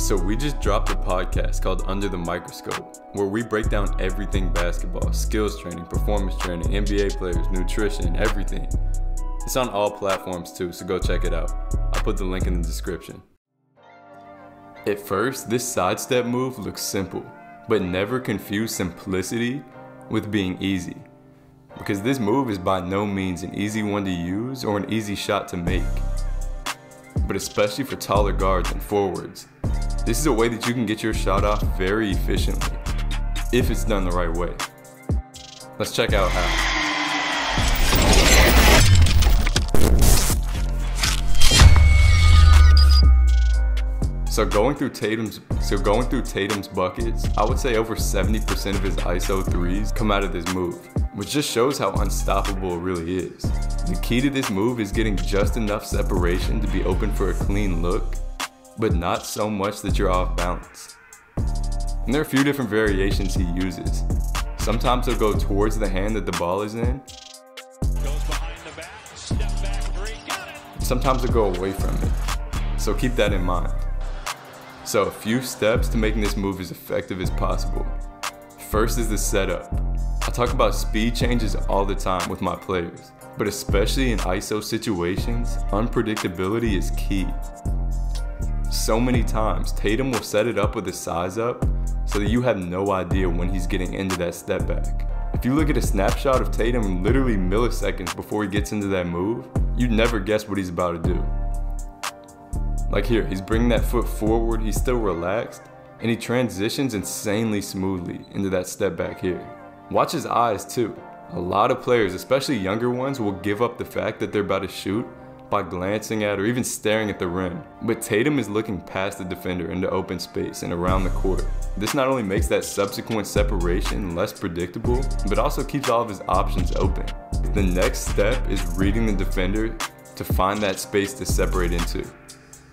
So we just dropped a podcast called Under the Microscope, where we break down everything basketball, skills training, performance training, NBA players, nutrition, everything. It's on all platforms too, so go check it out. I'll put the link in the description. At first, this sidestep move looks simple, but never confuse simplicity with being easy. Because this move is by no means an easy one to use or an easy shot to make. But especially for taller guards and forwards, this is a way that you can get your shot off very efficiently, if it's done the right way. Let's check out how. So going through Tatum's buckets, I would say over 70% of his ISO threes come out of this move, which just shows how unstoppable it really is. The key to this move is getting just enough separation to be open for a clean look, but not so much that you're off balance. And there are a few different variations he uses. Sometimes he'll go towards the hand that the ball is in. Goes behind the back, step back three, got it! Sometimes he'll go away from it. So keep that in mind. So a few steps to making this move as effective as possible. First is the setup. I talk about speed changes all the time with my players, but especially in ISO situations, unpredictability is key. So many times, Tatum will set it up with a size up so that you have no idea when he's getting into that step back. If you look at a snapshot of Tatum literally milliseconds before he gets into that move, you'd never guess what he's about to do. Like here, he's bringing that foot forward, he's still relaxed, and he transitions insanely smoothly into that step back here. Watch his eyes too. A lot of players, especially younger ones, will give up the fact that they're about to shoot by glancing at or even staring at the rim. But Tatum is looking past the defender into open space and around the court. This not only makes that subsequent separation less predictable, but also keeps all of his options open. The next step is reading the defender to find that space to separate into.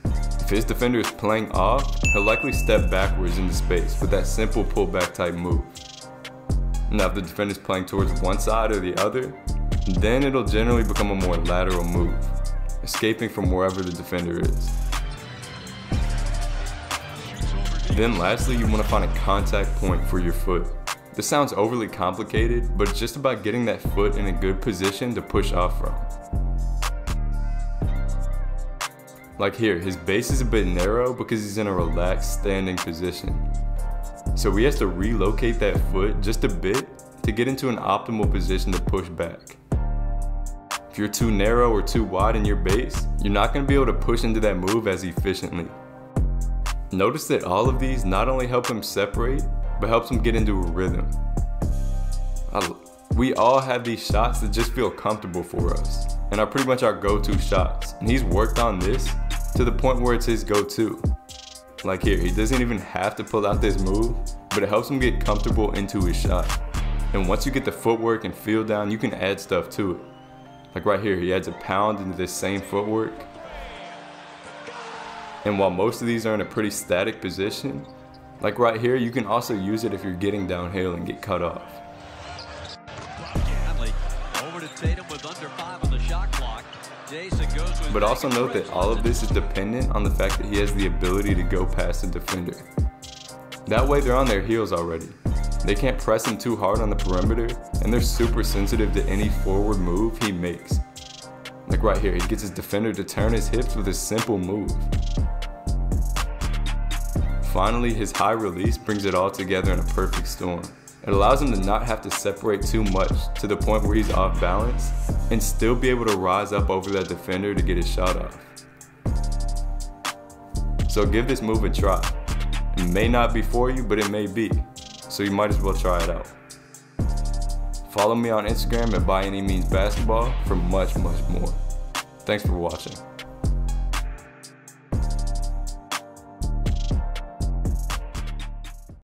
If his defender is playing off, he'll likely step backwards into space with that simple pullback type move. Now if the defender's playing towards one side or the other, then it'll generally become a more lateral move, escaping from wherever the defender is. Then lastly, you want to find a contact point for your foot. This sounds overly complicated, but it's just about getting that foot in a good position to push off from. Like here, his base is a bit narrow because he's in a relaxed standing position. So he has to relocate that foot just a bit to get into an optimal position to push back. If you're too narrow or too wide in your base, you're not going to be able to push into that move as efficiently. Notice that all of these not only help him separate, but helps him get into a rhythm. We all have these shots that just feel comfortable for us and are pretty much our go-to shots. And he's worked on this to the point where it's his go-to. Like here, he doesn't even have to pull out this move, but it helps him get comfortable into his shot. And once you get the footwork and feel down, you can add stuff to it. Like right here, he adds a pound into this same footwork. And while most of these are in a pretty static position, like right here, you can also use it if you're getting downhill and get cut off. Over to Tatum with under 5 on the shot clock. Jayson goes with. But also note that all of this is dependent on the fact that he has the ability to go past the defender. That way they're on their heels already. They can't press him too hard on the perimeter, and they're super sensitive to any forward move he makes. Like right here, he gets his defender to turn his hips with a simple move. Finally, his high release brings it all together in a perfect storm. It allows him to not have to separate too much to the point where he's off balance and still be able to rise up over that defender to get his shot off. So give this move a try. It may not be for you, but it may be. So you might as well try it out. Follow me on Instagram at ByAnyMeansBasketball for much more. Thanks for watching.